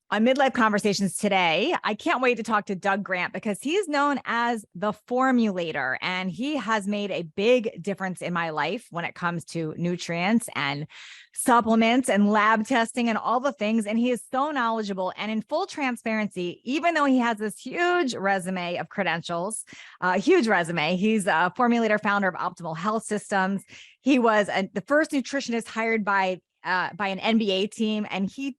On Midlife Conversations today, I can't wait to talk to Doug Grant because he's known as the formulator, and he has made a big difference in my life when it comes to nutrients and supplements and lab testing and all the things. And he is so knowledgeable. And in full transparency, even though he has this huge resume of credentials, huge resume, he's a formulator, founder of Optimal Health Systems. He was the first nutritionist hired by an NBA team, and he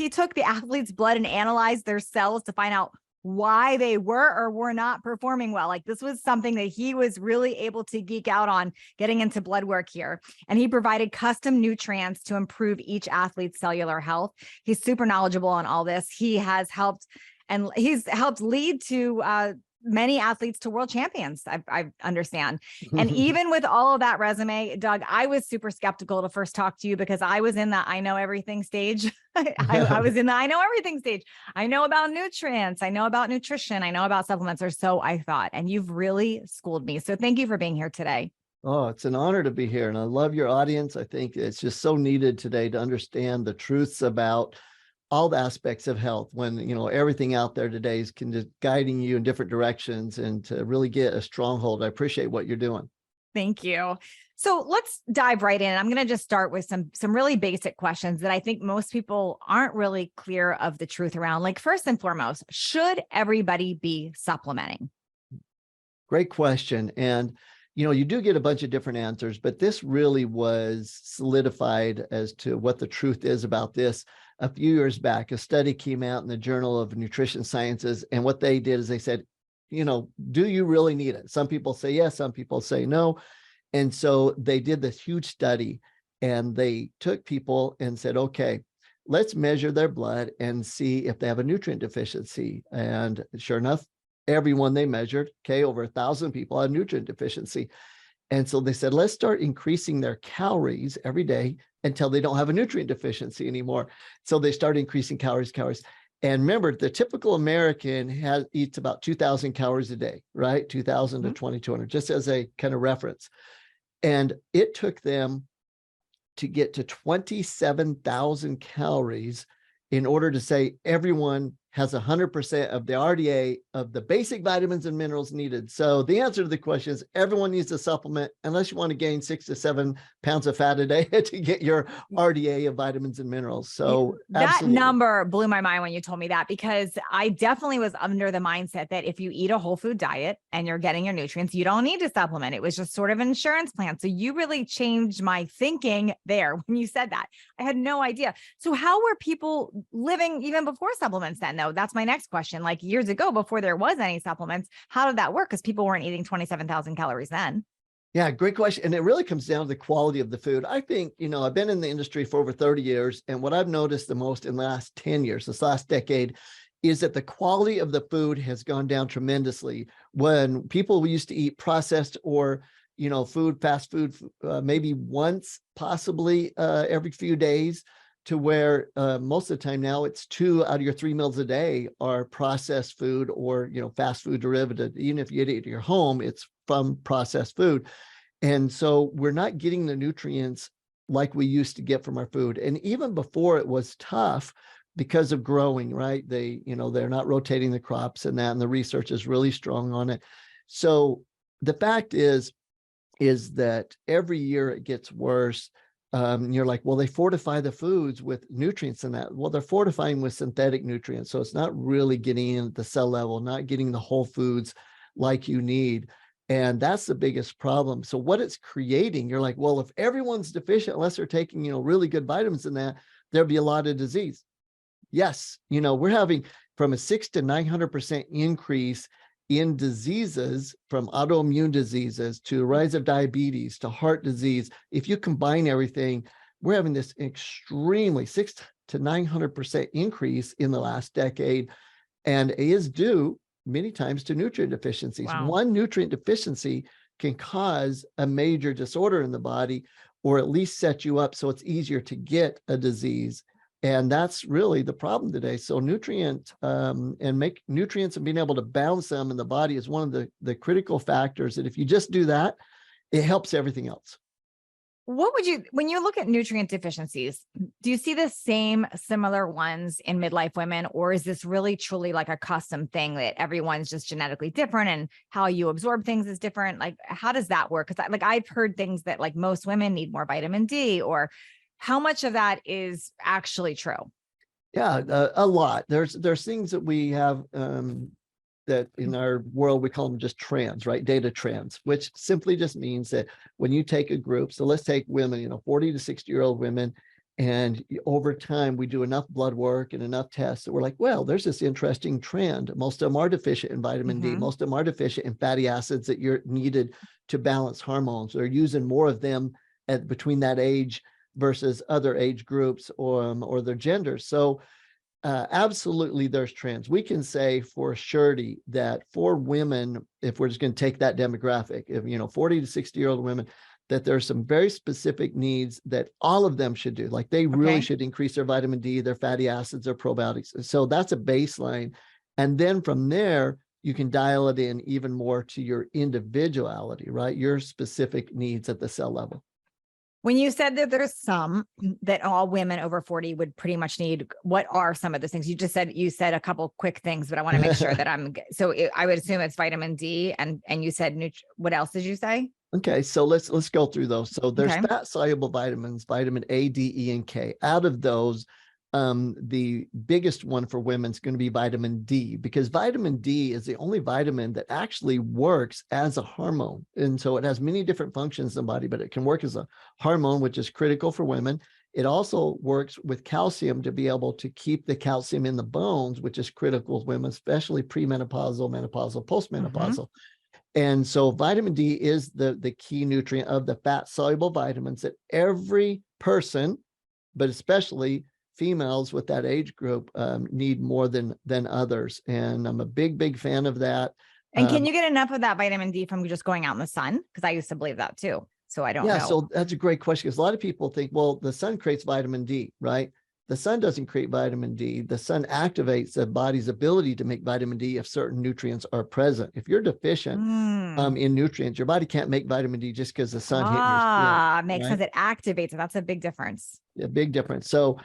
took the athlete's blood and analyzed their cells to find out why they were or were not performing well. Like, this was something that he was really able to geek out on, getting into blood work here. And he provided custom nutrients to improve each athlete's cellular health. He's super knowledgeable on all this. He has helped, and he's helped lead to many athletes to world champions, I understand. And even with all of that resume, Doug, I was super skeptical to first talk to you because I was in the I know everything stage. I was in the I know everything stage. I know about nutrients. I know about nutrition. I know about supplements, or so I thought. And you've really schooled me. So thank you for being here today. Oh, it's an honor to be here. And I love your audience. I think it's just so needed today to understand the truths about all the aspects of health, when, you know, everything out there today is just guiding you in different directions, and to really get a stronghold. I appreciate what you're doing. Thank you. So let's dive right in. I'm going to just start with some really basic questions that I think most people aren't really clear of the truth around. Like, first and foremost, should everybody be supplementing? Great question. And, you know, you do get a bunch of different answers, but this really was solidified as to what the truth is about this. A few years back, a study came out in the Journal of Nutrition Sciences, and what they did is they said, you know, do you really need it? Some people say yes, some people say no. And so they did this huge study, and they took people and said, okay, let's measure their blood and see if they have a nutrient deficiency. And sure enough, everyone they measured, okay, over 1,000 people had nutrient deficiency. And so they said, let's start increasing their calories every day until they don't have a nutrient deficiency anymore. So they started increasing calories. And remember, the typical American eats about 2,000 calories a day, right? 2,000 to 2,200, just as a kind of reference. And it took them to get to 27,000 calories in order to say everyone has 100% of the RDA of the basic vitamins and minerals needed. So the answer to the question is everyone needs a supplement, unless you want to gain 6 to 7 pounds of fat a day to get your RDA of vitamins and minerals. So that absolutely. number blew my mind when you told me that, because I definitely was under the mindset that if you eat a whole food diet and you're getting your nutrients, you don't need to supplement. It was just sort of an insurance plan. So you really changed my thinking there when you said that. I had no idea. So how were people living even before supplements then? Though that's my next question. Like, years ago, before there was any supplements, how did that work? Because people weren't eating 27,000 calories then. Yeah, great question. And it really comes down to the quality of the food. I think, you know, I've been in the industry for over 30 years. And what I've noticed the most in the last 10 years, this last decade, is that the quality of the food has gone down tremendously. When people used to eat processed or, you know, fast food, maybe once, possibly every few days, to where most of the time now it's 2 out of your 3 meals a day are processed food or, you know, fast food derivative. Even if you eat it at your home, it's from processed food. And so we're not getting the nutrients like we used to get from our food. And even before, it was tough because of growing, right? They, you know, they're not rotating the crops and that, and the research is really strong on it. So the fact is that every year it gets worse. You're like, well, they fortify the foods with nutrients in that. Well, they're fortifying with synthetic nutrients. So it's not really getting in at the cell level, not getting the whole foods like you need. And that's the biggest problem. So what it's creating, you're like, well, if everyone's deficient, unless they're taking, you know, really good vitamins in that, there'll be a lot of disease. Yes. You know, we're having from a 600 to 900% increase in diseases, from autoimmune diseases to rise of diabetes to heart disease. If you combine everything, we're having this extremely 600 to 900% increase in the last decade, and it is due many times to nutrient deficiencies. Wow. One nutrient deficiency can cause a major disorder in the body, or at least set you up so it's easier to get a disease. And that's really the problem today. So nutrients and being able to balance them in the body is one of the critical factors that if you just do that, it helps everything else. What would you, when you look at nutrient deficiencies, do you see the same similar ones in midlife women, or is this really truly like a custom thing that everyone's just genetically different and how you absorb things is different? Like, how does that work? Because I've heard things that like most women need more vitamin D, or how much of that is actually true? Yeah, a lot. There's things that we have that in our world, we call them just trends, right? Data trends, which simply just means that when you take a group, so let's take women, 40 to 60-year-old women, and over time, we do enough blood work and enough tests that we're like, well, there's this interesting trend. Most of them are deficient in vitamin D. Most of them are deficient in fatty acids that you're needed to balance hormones. They're using more of them at between that age versus other age groups or their genders. So absolutely, there's trends. We can say for surety that for women, if we're just going to take that demographic, if 40 to 60-year-old women, that there's some very specific needs that all of them should do. Like they really should increase their vitamin D, their fatty acids, their probiotics. So that's a baseline. And then from there, you can dial it in even more to your individuality, right? Your specific needs at the cell level. When you said that there's some that all women over 40 would pretty much need, what are some of those things? You said a couple quick things, but I want to make sure that I would assume it's vitamin D and you said, what else did you say? Okay, so let's go through those. So there's Okay. fat soluble vitamins, vitamin A, D, E, and K. Out of those, the biggest one for women is going to be vitamin D, because vitamin D is the only vitamin that actually works as a hormone. And so it has many different functions in the body, but it can work as a hormone, which is critical for women. It also works with calcium to be able to keep the calcium in the bones, which is critical to women, especially premenopausal, menopausal, postmenopausal. And so vitamin D is the key nutrient of the fat soluble vitamins that every person, but especially females with that age group, need more than others. And I'm a big fan of that. And can you get enough of that vitamin D from just going out in the sun? Because I used to believe that too. So I don't know. So that's a great question, because a lot of people think, well, the sun creates vitamin D, right? The sun doesn't create vitamin D. The sun activates the body's ability to make vitamin D if certain nutrients are present. If you're deficient in nutrients, your body can't make vitamin D just because the sun hit your skin. Makes sense. It activates it. That's a big difference. A big difference. So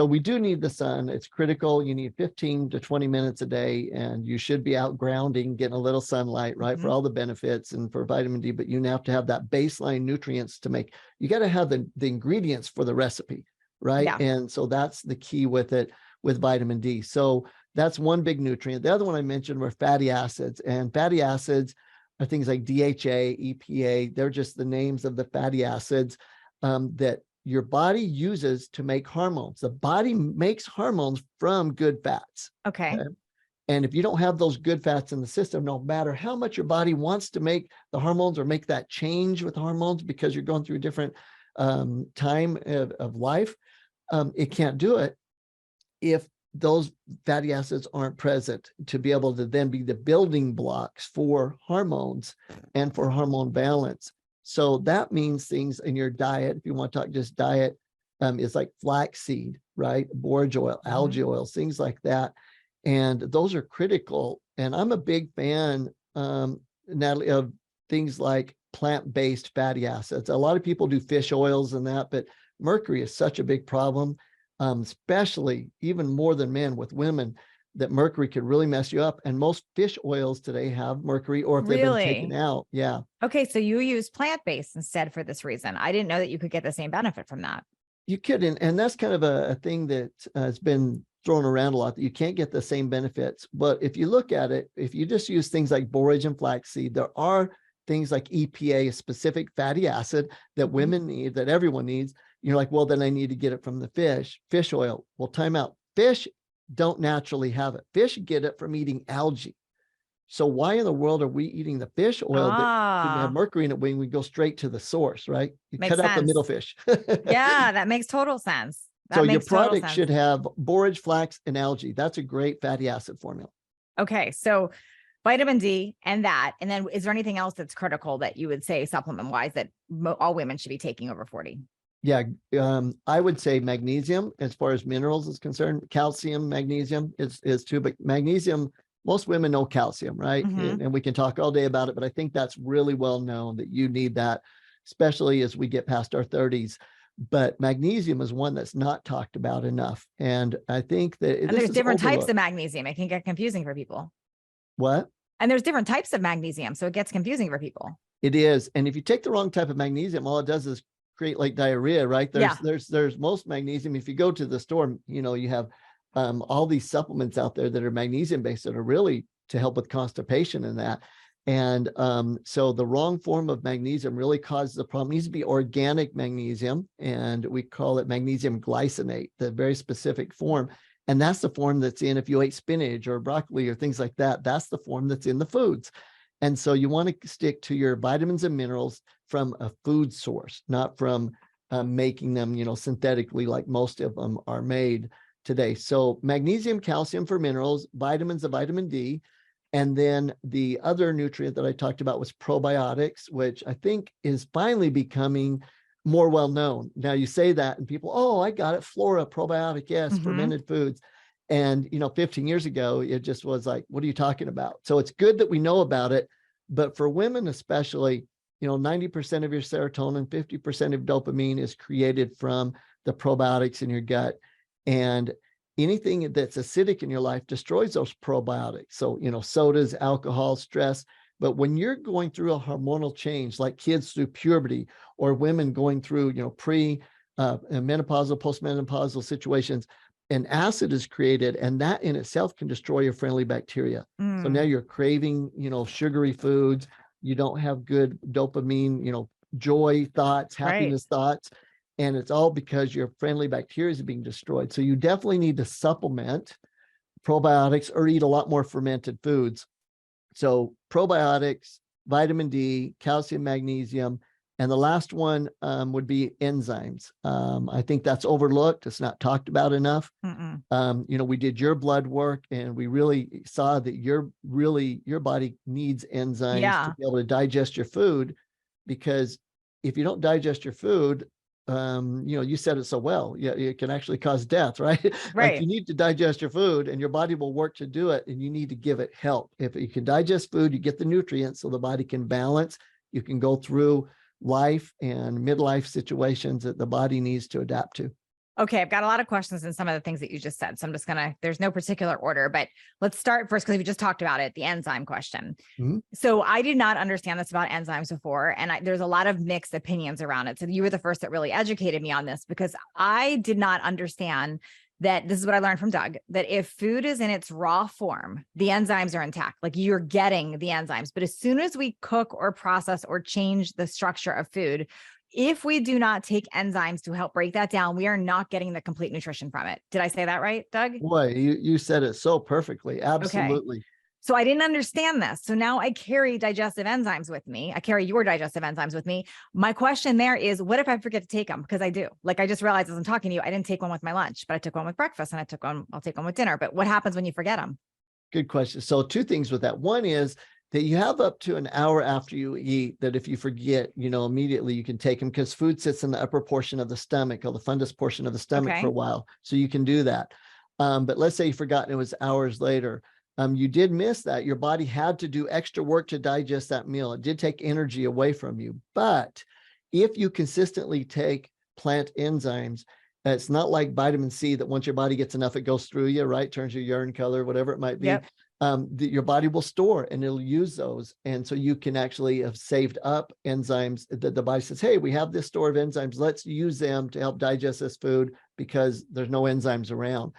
we do need the sun. It's critical. You need 15 to 20 minutes a day, and you should be out grounding, getting a little sunlight, right, for all the benefits and for vitamin D. But you have to have that baseline nutrients to make. You got to have the ingredients for the recipe, right? Yeah. And so that's the key with it, with vitamin D. So that's one big nutrient. The other one I mentioned were fatty acids, and fatty acids are things like DHA, EPA. They're just the names of the fatty acids that your body uses to make hormones. The body makes hormones from good fats. Okay. And if you don't have those good fats in the system, no matter how much your body wants to make the hormones or make that change with hormones, because you're going through a different time of life, it can't do it if those fatty acids aren't present to be able to then be the building blocks for hormones and for hormone balance. So that means things in your diet, if you want to talk just diet, is like flaxseed, right? Borage oil, algae oils, things like that. And those are critical. And I'm a big fan, Natalie, of things like plant-based fatty acids. A lot of people do fish oils and that, but mercury is such a big problem, especially even more than men with women, that mercury could really mess you up. And most fish oils today have mercury, or if they've been taken out. Yeah. Okay. So you use plant-based instead for this reason. I didn't know that you could get the same benefit from that. You could. And that's kind of a thing that has been thrown around a lot, that you can't get the same benefits. But if you look at it, if you just use things like borage and flaxseed, there are things like EPA, a specific fatty acid that women need, that everyone needs. You're like, well, then I need to get it from the fish oil. Well, time out. Fish don't naturally have it. Fish get it from eating algae. So why in the world are we eating the fish oil that didn't have mercury in it when we go straight to the source, right? You cut out the middle fish. Yeah, that makes total sense. So your product should have borage, flax, and algae. That's a great fatty acid formula. Okay. So vitamin D and that. And then is there anything else that's critical that you would say supplement wise that all women should be taking over 40? Yeah, I would say magnesium as far as minerals is concerned. Calcium, magnesium is too, but magnesium, most women know calcium, right? And we can talk all day about it, but I think that's really well known that you need that. especially as we get past our 30s. But magnesium is one that's not talked about enough. And I think that And this there's is different types overlooked. of magnesium. It can get confusing for people. What? And there's different types of magnesium, so it gets confusing for people. It is. And if you take the wrong type of magnesium, all it does is create like diarrhea, right? There's most magnesium. If you go to the store, you have all these supplements out there that are magnesium based that are really to help with constipation and that. And so the wrong form of magnesium really causes the problem. It needs to be organic magnesium, and we call it magnesium glycinate, the very specific form. And that's the form that's in, if you ate spinach or broccoli or things like that, that's the form that's in the foods. And so you want to stick to your vitamins and minerals from a food source, not from making them, synthetically like most of them are made today. So magnesium, calcium for minerals, vitamins of vitamin D. And then the other nutrient that I talked about was probiotics, which I think is finally becoming more well known. Now you say that and people, oh, I got it. Flora, probiotic, yes, fermented foods. And, 15 years ago, it just was like, what are you talking about? So it's good that we know about it. But for women, especially, 90% of your serotonin, 50% of dopamine is created from the probiotics in your gut. And anything that's acidic in your life destroys those probiotics. So, sodas, alcohol, stress. But when you're going through a hormonal change, like kids through puberty or women going through, menopausal, postmenopausal situations, an acid is created, and that in itself can destroy your friendly bacteria. So now you're craving, sugary foods. You don't have good dopamine, joy thoughts, happiness thoughts. And it's all because your friendly bacteria is being destroyed. So you definitely need to supplement probiotics or eat a lot more fermented foods. So probiotics, vitamin D, calcium, magnesium, and the last one would be enzymes. I think that's overlooked. It's not talked about enough. We did your blood work, and we really saw that your body needs enzymes to be able to digest your food, because if you don't digest your food, you said it so well. Yeah, it can actually cause death, right? Like you need to digest your food, and your body will work to do it, and you need to give it help. If you can digest food, you get the nutrients so the body can balance. You can go through life and midlife situations that the body needs to adapt to. Okay, I've got a lot of questions in some of the things that you just said. So I'm just there's no particular order, but let's start first because we just talked about it, the enzyme question. So I did not understand this about enzymes before, and there's a lot of mixed opinions around it. So you were the first that really educated me on this, because I did not understand that. This is what I learned from Doug, that if food is in its raw form, the enzymes are intact, like you're getting the enzymes. But as soon as we cook or process or change the structure of food, if we do not take enzymes to help break that down, we are not getting the complete nutrition from it. Did I say that right, Doug? Boy, you said it so perfectly. Absolutely. Okay. So I didn't understand this. So now I carry digestive enzymes with me. I carry your digestive enzymes with me. My question there is, what if I forget to take them? Because I do. Like, I just realized as I'm talking to you, I didn't take one with my lunch, but I took one with breakfast, and I'll take one with dinner. But what happens when you forget them? Good question. So two things with that. One is that you have up to an hour after you eat that if you forget, immediately you can take them, because food sits in the upper portion of the stomach, or the fundus portion of the stomach for a while. So you can do that. But let's say you forgot and it was hours later. You did miss that. Your body had to do extra work to digest that meal. It did take energy away from you. But if you consistently take plant enzymes, it's not like vitamin C that once your body gets enough, it goes through you, right? Turns your urine color, whatever it might be. Your body will store and it'll use those. And so you can actually have saved up enzymes that the body says, hey, we have this store of enzymes. Let's use them to help digest this food because there's no enzymes around.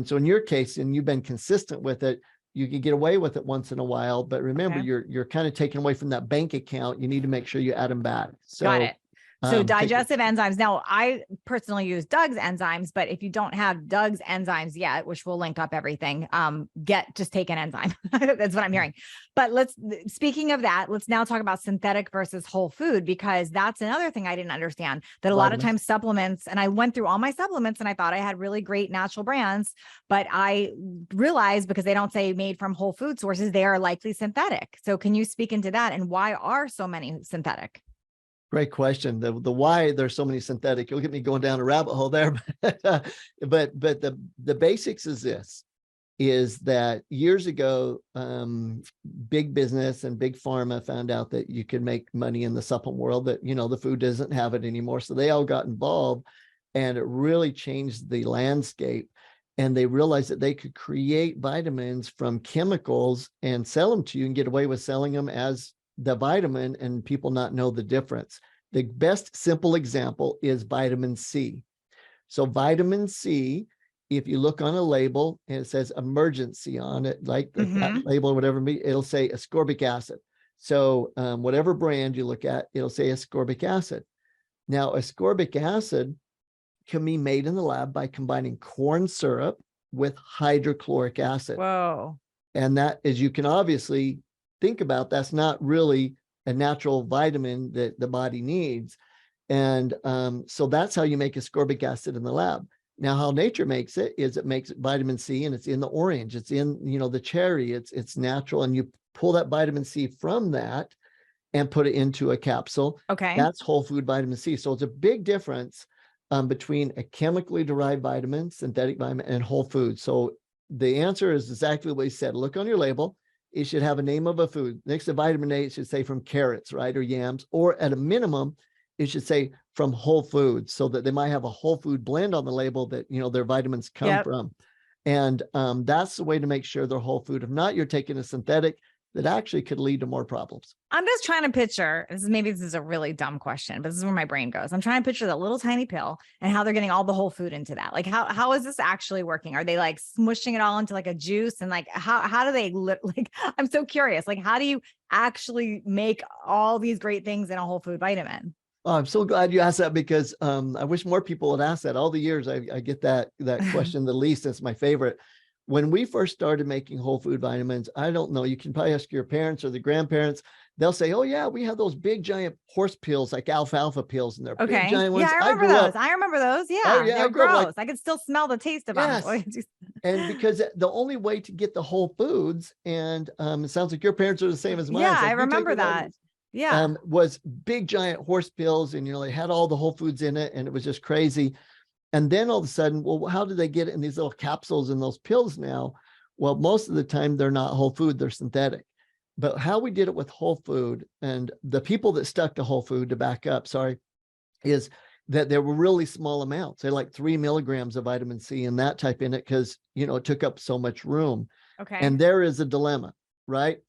So in your case, and you've been consistent with it, you can get away with it once in a while. But remember, you're kind of taking away from that bank account. You need to make sure you add them back. So, got it. So digestive enzymes. Now, I personally use Doug's enzymes, but if you don't have Doug's enzymes yet, which we'll link up everything, just take an enzyme. That's what I'm hearing. But speaking of that, let's now talk about synthetic versus whole food, because that's another thing I didn't understand, that a lot of times supplements, and I went through all my supplements and I thought I had really great natural brands, but I realized because they don't say made from whole food sources, they are likely synthetic. So can you speak into that, and why are so many synthetic? Great question. The why there's so many synthetic, you'll get me going down a rabbit hole there. But the basics is this. is that years ago, big business and big pharma found out that you could make money in the supplement world, that, the food doesn't have it anymore. So they all got involved, and it really changed the landscape. And they realized that they could create vitamins from chemicals and sell them to you and get away with selling them as the vitamin and people not know the difference. The best simple example is vitamin C. So vitamin C, if you look on a label and it says emergency on it, like that label or whatever, it'll say ascorbic acid. So whatever brand you look at, it'll say ascorbic acid. Now, ascorbic acid can be made in the lab by combining corn syrup with hydrochloric acid. Whoa. And that, as you can obviously think about, that's not really a natural vitamin that the body needs. And so that's how you make ascorbic acid in the lab. Now, how nature makes it is it makes vitamin C, and it's in the orange, it's in, the cherry, it's natural. And you pull that vitamin C from that and put it into a capsule. Okay. That's whole food vitamin C. So it's a big difference between a chemically derived vitamin, synthetic vitamin, and whole food. So the answer is exactly what you said. Look on your label. It should have a name of a food. Next to vitamin A, it should say from carrots, right? Or yams, or at a minimum, it should say from whole foods, so that they might have a whole food blend on the label that, their vitamins come from. And that's the way to make sure they're whole food. If not, you're taking a synthetic that actually could lead to more problems. I'm just trying to picture, maybe this is a really dumb question, but this is where my brain goes. I'm trying to picture that little tiny pill and how they're getting all the whole food into that. Like, how is this actually working? Are they like smushing it all into like a juice? And like, how do they like, I'm so curious. Like, how do you actually make all these great things in a whole food vitamin? Oh, I'm so glad you asked that, because I wish more people would ask that. All the years I get that question the least. It's my favorite. When we first started making whole food vitamins, I don't know, you can probably ask your parents or the grandparents. They'll say, oh yeah, we have those big giant horse pills, like alfalfa pills, and they're big giant ones. Yeah, I remember those. I remember those. Yeah, oh, yeah, they're gross. I could still smell the taste of them. And because the only way to get the whole foods, and it sounds like your parents are the same as mine. Yeah, like I remember that. Yeah. Was big giant horse pills, and they had all the whole foods in it, and it was just crazy. And then all of a sudden, well, how do they get it in these little capsules and those pills now? Well, most of the time they're not whole food, they're synthetic. But how we did it with whole food, and the people that stuck to whole food, to back up, is that there were really small amounts. They like 3 milligrams of vitamin C and that type in it, because, it took up so much room. Okay. And there is a dilemma, right?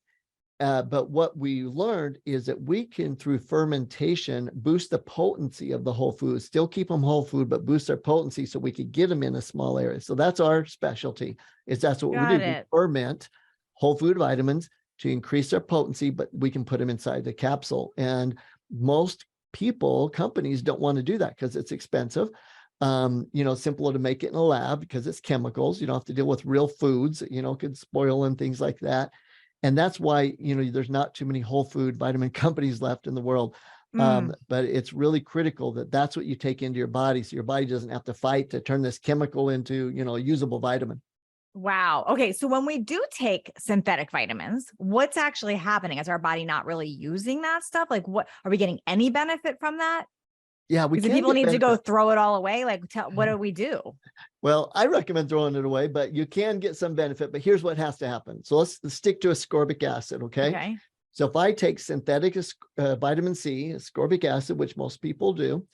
But what we learned is that we can, through fermentation, boost the potency of the whole food, still keep them whole food, but boost their potency so we could get them in a small area. So that's our specialty, that's what we do. We ferment whole food vitamins to increase their potency, but we can put them inside the capsule. And most companies don't want to do that because it's expensive. Simpler to make it in a lab because it's chemicals. You don't have to deal with real foods, could spoil and things like that. And that's why, there's not too many whole food vitamin companies left in the world. But it's really critical that that's what you take into your body, so your body doesn't have to fight to turn this chemical into, a usable vitamin. Wow. Okay. So when we do take synthetic vitamins, what's actually happening? Is our body not really using that stuff? Like, what are we getting any benefit from that? Yeah, because people need to go throw it all away. Like, what do we do? Well, I recommend throwing it away, but you can get some benefit. But here's what has to happen. So let's stick to ascorbic acid, okay? Okay. So if I take synthetic vitamin C, ascorbic acid, which most people do,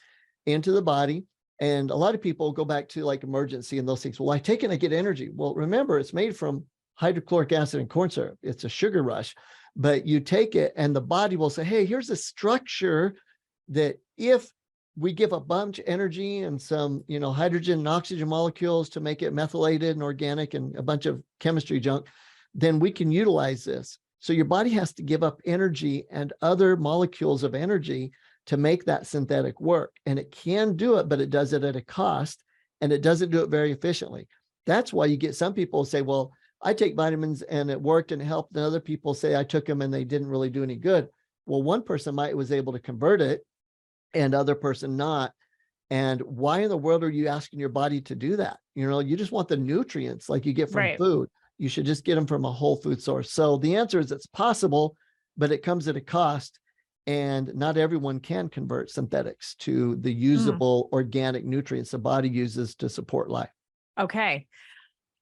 into the body, and a lot of people go back to like emergency and those things. Well, I take it and I get energy. Well, remember, it's made from hydrochloric acid and corn syrup. It's a sugar rush, but you take it and the body will say, hey, here's a structure that if we give a bunch of energy and some, hydrogen and oxygen molecules to make it methylated and organic and a bunch of chemistry junk, then we can utilize this. So your body has to give up energy and other molecules of energy to make that synthetic work. And it can do it, but it does it at a cost, and it doesn't do it very efficiently. That's why you get some people say, well, I take vitamins and it worked and it helped. And other people say I took them and they didn't really do any good. Well, one person was able to convert it and other person not. And why in the world are you asking your body to do that? You just want the nutrients like you get from food. You should just get them from a whole food source. So the answer is it's possible, but it comes at a cost. And not everyone can convert synthetics to the usable organic nutrients the body uses to support life. Okay.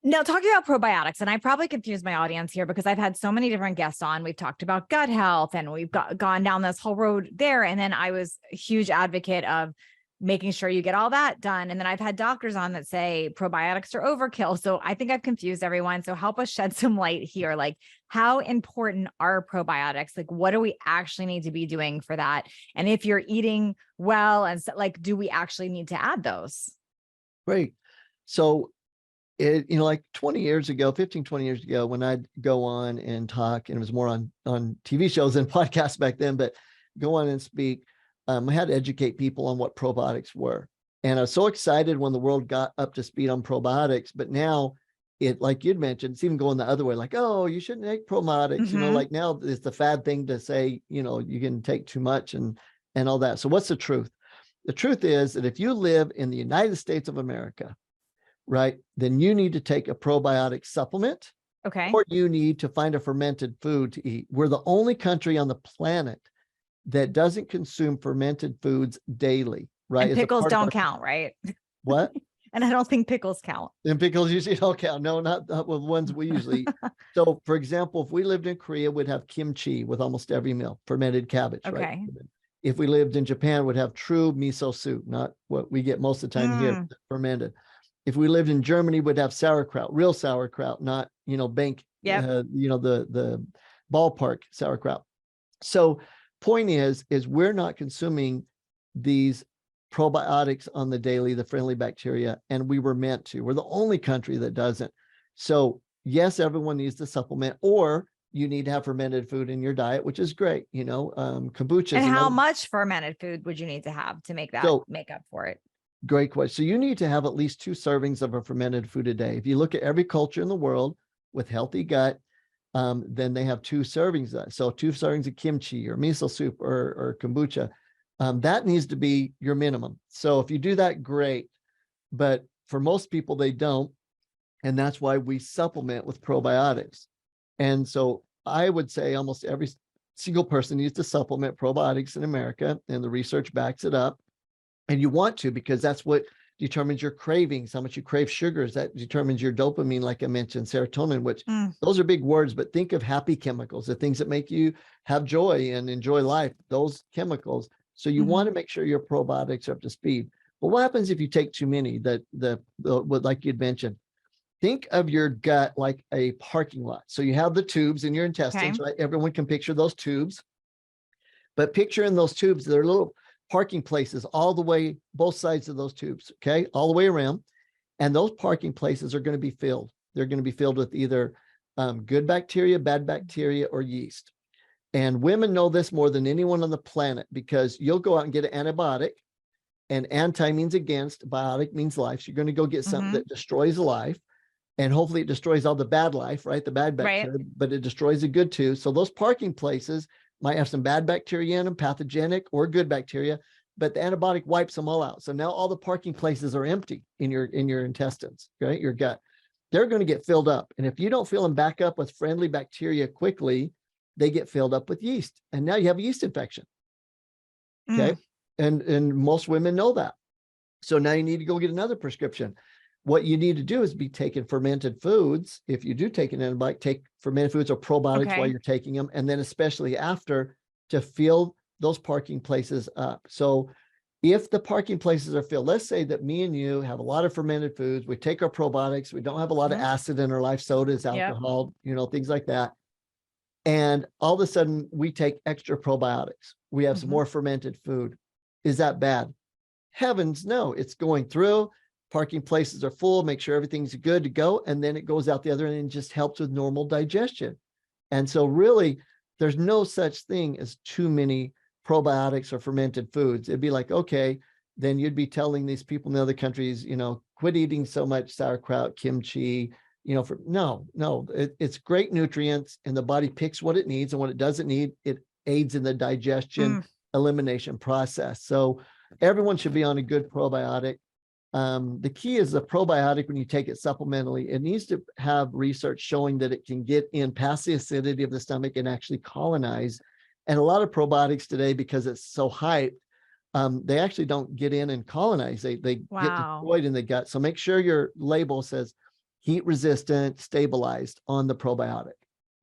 Now, talking about probiotics, and I probably confused my audience here because I've had so many different guests on. We've talked about gut health and we've gone down this whole road there. And then I was a huge advocate of making sure you get all that done. And then I've had doctors on that say probiotics are overkill. So I think I've confused everyone. So help us shed some light here. Like, how important are probiotics? Like, what do we actually need to be doing for that? And if you're eating well, and so, like, do we actually need to add those? Great. So like 20 years ago, 15, 20 years ago, when I'd go on and talk, and it was more on TV shows and podcasts back then, but go on and speak, I had to educate people on what probiotics were. And I was so excited when the world got up to speed on probiotics, but now like you'd mentioned, it's even going the other way, like, oh, you shouldn't take probiotics, like now it's the fad thing to say, you can take too much and all that. So what's the truth? The truth is that if you live in the United States of America, right, then you need to take a probiotic supplement. Okay. Or you need to find a fermented food to eat. We're the only country on the planet that doesn't consume fermented foods daily, right? And pickles don't count, right? What? And I don't think pickles count. And pickles usually don't count. No, not with ones we usually eat. So, for example, if we lived in Korea, we'd have kimchi with almost every meal, fermented cabbage, right? If we lived in Japan, we'd have true miso soup, not what we get most of the time here, fermented. If we lived in Germany, we'd have sauerkraut, real sauerkraut, not, bank, the ballpark sauerkraut. So point is we're not consuming these probiotics on the daily, the friendly bacteria, and we were meant to. We're the only country that doesn't. So yes, everyone needs to supplement, or you need to have fermented food in your diet, which is great. Kombucha. And how much fermented food would you need to have to make up for it? Great question. So you need to have at least 2 servings of a fermented food a day. If you look at every culture in the world with healthy gut, then they have 2 servings. So 2 servings of kimchi or miso soup or kombucha, that needs to be your minimum. So if you do that, great. But for most people, they don't. And that's why we supplement with probiotics. And so I would say almost every single person needs to supplement probiotics in America, and the research backs it up. And you want to, because that's what determines your cravings, how much you crave sugars. That determines your dopamine, like I mentioned, serotonin, which those are big words, but think of happy chemicals, the things that make you have joy and enjoy life, those chemicals. So you want to make sure your probiotics are up to speed. But what happens if you take too many, like you'd mentioned? Think of your gut like a parking lot. So you have the tubes in your intestines, right? Everyone can picture those tubes. But picture in those tubes, they're little parking places all the way, both sides of those tubes, okay, all the way around. And those parking places are going to be filled. They're going to be filled with either good bacteria, bad bacteria, or yeast. And women know this more than anyone on the planet, because you'll go out and get an antibiotic, and anti means against, biotic means life. So you're going to go get something that destroys life, and hopefully it destroys all the bad life, right? The bad bacteria, but it destroys the good too. So those parking places might have some bad bacteria in them, pathogenic or good bacteria, but the antibiotic wipes them all out. So now all the parking places are empty in your intestines, right? Your gut. They're going to get filled up. And if you don't fill them back up with friendly bacteria quickly, they get filled up with yeast. And now you have a yeast infection. Okay. And most women know that. So now you need to go get another prescription. What you need to do is be taking fermented foods. If you do take an antibiotic, take fermented foods or probiotics while you're taking them. And then especially after, to fill those parking places up. So if the parking places are filled, let's say that me and you have a lot of fermented foods, we take our probiotics, we don't have a lot of acid in our life, sodas, alcohol, things like that. And all of a sudden we take extra probiotics. We have some more fermented food. Is that bad? Heavens, no. It's going through. Parking places are full, make sure everything's good to go, and then it goes out the other end and just helps with normal digestion. And so really, there's no such thing as too many probiotics or fermented foods. It'd be like, okay, then you'd be telling these people in the other countries, quit eating so much sauerkraut, kimchi, it's great nutrients, and the body picks what it needs, and what it doesn't need, it aids in the digestion, elimination process. So everyone should be on a good probiotic. The key is the probiotic, when you take it supplementally, it needs to have research showing that it can get in past the acidity of the stomach and actually colonize. And a lot of probiotics today, because it's so hyped, they actually don't get in and colonize. They get destroyed in the gut. So make sure your label says heat resistant, stabilized on the probiotic.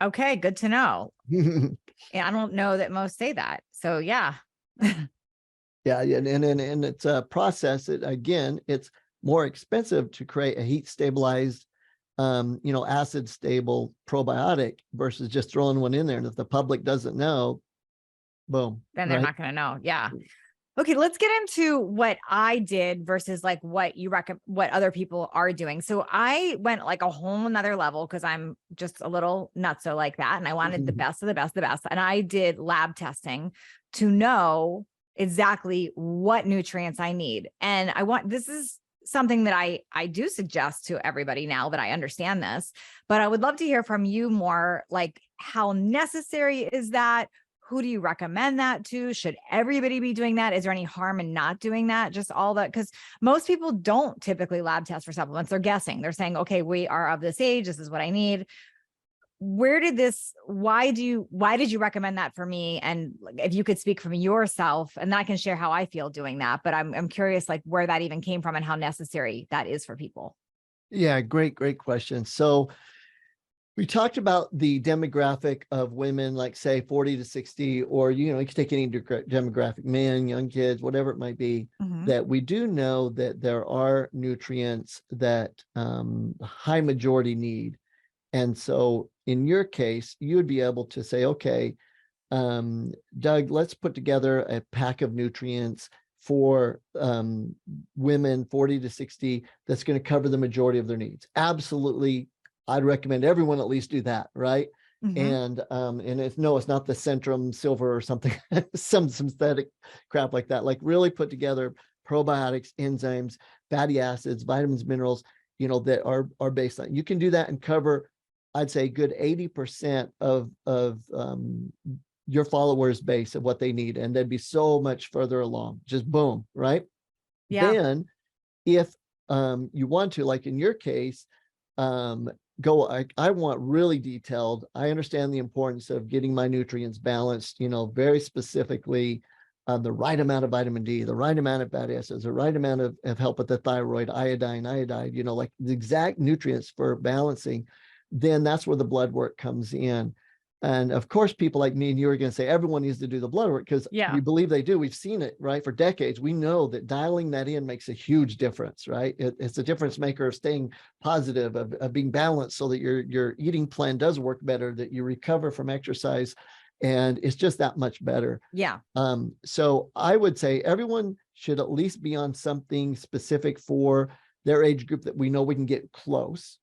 Okay, good to know. Yeah, I don't know that most say that. So yeah. Yeah, and it's a process that, again, it's more expensive to create a heat stabilized, acid stable probiotic versus just throwing one in there. And if the public doesn't know, boom, Then they're right? not going to know. Yeah. Okay, let's get into what I did versus like what you recommend, what other people are doing. So I went like a whole nother level because I'm just a little nutso like that. And I wanted the best of the best, the best. And I did lab testing to know exactly what nutrients I need. And this is something that I do suggest to everybody now that I understand this, but I would love to hear from you more, like how necessary is that? Who do you recommend that to? Should everybody be doing that? Is there any harm in not doing that? Just all that, because most people don't typically lab test for supplements. They're guessing. They're saying, okay, we are of this age. This is what I need. Why did you recommend that for me? And if you could speak from yourself, and then I can share how I feel doing that, but I'm curious like where that even came from and how necessary that is for people. Yeah, great question. So we talked about the demographic of women, like say 40 to 60, or, you can take any demographic, men, young kids, whatever it might be, that we do know that there are nutrients that high majority need. And so in your case, you would be able to say, okay, Doug, let's put together a pack of nutrients for women 40 to 60 that's going to cover the majority of their needs. Absolutely. I'd recommend everyone at least do that, right? And it's not the Centrum Silver or something, some synthetic crap like that. Like really put together probiotics, enzymes, fatty acids, vitamins, minerals, that are based on. You can do that and cover, I'd say, a good 80% of your followers' base of what they need, and they'd be so much further along. Just boom, right? Yeah. Then, if you want to, like in your case, I want really detailed. I understand the importance of getting my nutrients balanced, very specifically, the right amount of vitamin D, the right amount of fatty acids, the right amount of help with the thyroid, iodine, like the exact nutrients for balancing. Then that's where the blood work comes in. And of course, people like me and you are going to say everyone needs to do the blood work because we believe they do. We've seen it, right? For decades, we know that dialing that in makes a huge difference, right? It's a difference maker of staying positive, of being balanced so that your eating plan does work better, that you recover from exercise. And it's just that much better. Yeah. So I would say everyone should at least be on something specific for their age group that we know we can get close.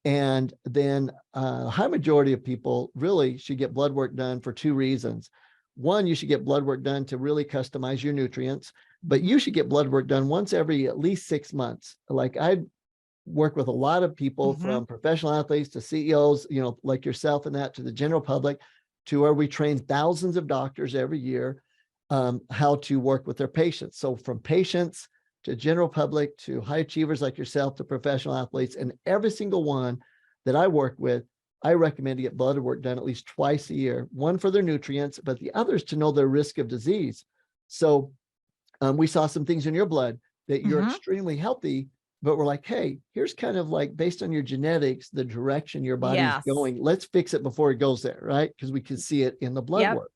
And then a high majority of people really should get blood work done for two reasons. One, you should get blood work done to really customize your nutrients, but you should get blood work done once every at least 6 months. Like I work with a lot of people from professional athletes to CEOs, like yourself and that, to the general public, to where we train thousands of doctors every year how to work with their patients. So from patients to general public, to high achievers like yourself, to professional athletes, and every single one that I work with, I recommend to get blood work done at least twice a year, one for their nutrients, but the others to know their risk of disease. So we saw some things in your blood that you're extremely healthy, but we're like, hey, here's kind of like based on your genetics, the direction your body's going. Let's fix it before it goes there, right? Because we can see it in the blood work.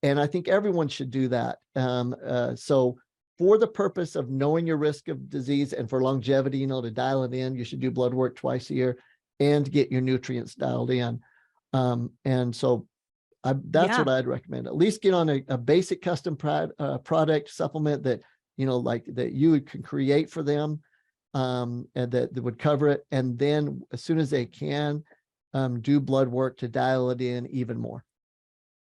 And I think everyone should do that. So for the purpose of knowing your risk of disease and for longevity, to dial it in, you should do blood work twice a year and get your nutrients dialed in. And so that's what I'd recommend. At least get on a basic custom product supplement that, like that you can create for them, and that would cover it. And then as soon as they can, do blood work to dial it in even more.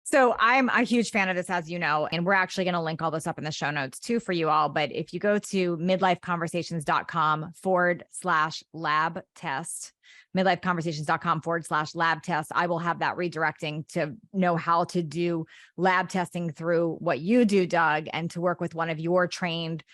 So I'm a huge fan of this, as you know, and we're actually going to link all this up in the show notes too for you all. But if you go to midlifeconversations.com/lab test, midlifeconversations.com/lab test, I will have that redirecting to know how to do lab testing through what you do, Doug, and to work with one of your trained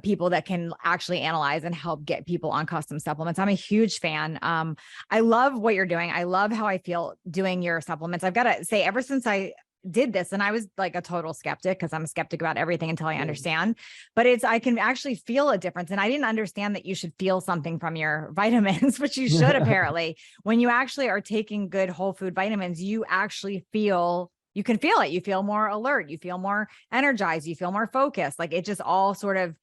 people that can actually analyze and help get people on custom supplements. I'm a huge fan. I love what you're doing. I love how I feel doing your supplements. I've got to say, ever since I did this, and I was like a total skeptic because I'm a skeptic about everything until I understand, but I can actually feel a difference. And I didn't understand that you should feel something from your vitamins, which you should apparently. When you actually are taking good whole food vitamins, you actually feel, you can feel it. You feel more alert, you feel more energized, you feel more focused. Like it just all sort of,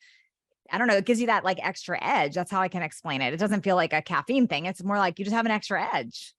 I don't know, it gives you that like extra edge. That's how I can explain it. It doesn't feel like a caffeine thing. It's more like you just have an extra edge.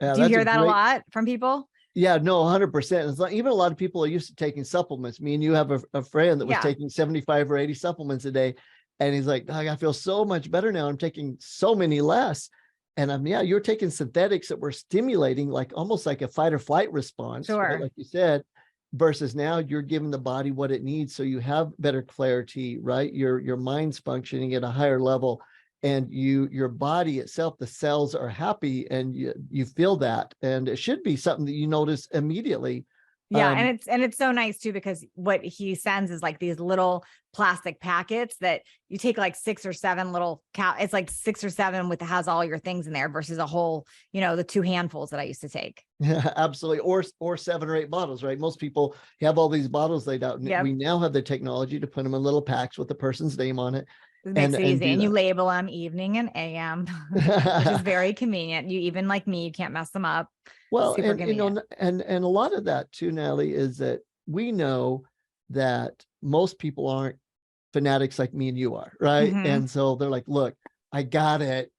Yeah, Do you that's hear a that a great, lot from people? yeah, no, 100%. It's like, even a lot of people are used to taking supplements. Me and you have a friend that was Yeah. taking 75 or 80 supplements a day. And he's like, I feel so much better now. I'm taking so many less. And yeah, you're taking synthetics that were stimulating, like almost like a fight or flight response, right? Sure. Like you said, versus now you're giving the body what it needs. So you have better clarity, right? Your mind's functioning at a higher level, and your body itself, the cells are happy, and you feel that. And it should be something that you notice immediately. Yeah. And it's so nice too, because what he sends is like these little plastic packets that you take like 6 or 7 little it's like 6 or 7 with, has all your things in there versus a whole, the 2 handfuls that I used to take. Yeah, absolutely. Or 7 or 8 bottles, right? Most people have all these bottles laid out, and Yep. we now have the technology to put them in little packs with the person's name on it. It makes it easy. And you that. label them evening and AM, which is very convenient. You, even like me, you can't mess them up. Well, Super and convenient. and a lot of that too, Natalie, is that we know that most people aren't fanatics like me and you are, right? Mhm. And so they're like, look, I got it.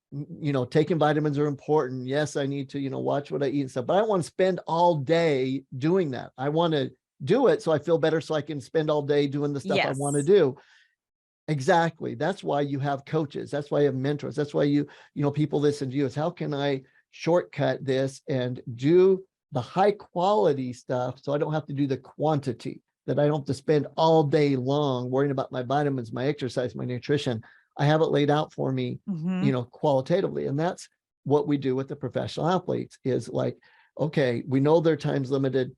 Taking vitamins are important. Yes, I need to, watch what I eat and stuff, but I don't want to spend all day doing that. I want to do it so I feel better, so I can spend all day doing the stuff I want to Yes. do. Exactly. That's why you have coaches. That's why you have mentors. That's why people listen to you. Is how can I shortcut this and do the high quality stuff so I don't have to do the quantity, that I don't have to spend all day long worrying about my vitamins, my exercise, my nutrition. I have it laid out for me, Mhm. qualitatively. And that's what we do with the professional athletes, is like, okay, we know their time's limited.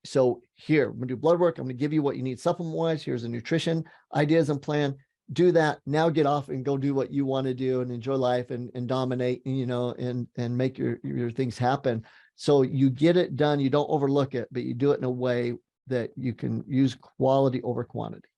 So here, I'm gonna do blood work. I'm gonna give you what you need supplement wise. Here's a nutrition ideas and plan. Do that. Now get off and go do what you want to do and enjoy life and dominate, and make your things happen. So you get it done. You don't overlook it, but you do it in a way that you can use quality over quantity.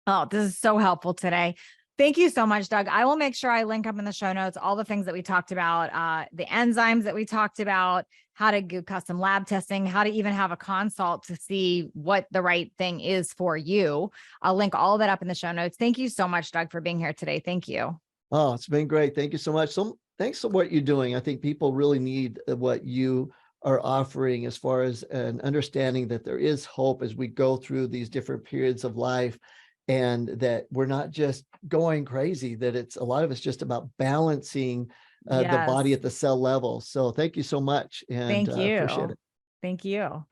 Oh, this is so helpful today. Thank you so much, Doug. I will make sure I link up in the show notes all the things that we talked about, the enzymes that we talked about, how to do custom lab testing, how to even have a consult to see what the right thing is for you. I'll link all of that up in the show notes. Thank you so much, Doug, for being here today. Thank you. Oh, it's been great. Thank you so much. So thanks for what you're doing. I think people really need what you are offering, as far as an understanding that there is hope as we go through these different periods of life, and that we're not just going crazy, that it's a lot of it's just about balancing the body Yes. at the cell level. So thank you so much, and Thank appreciate you. it. Thank you.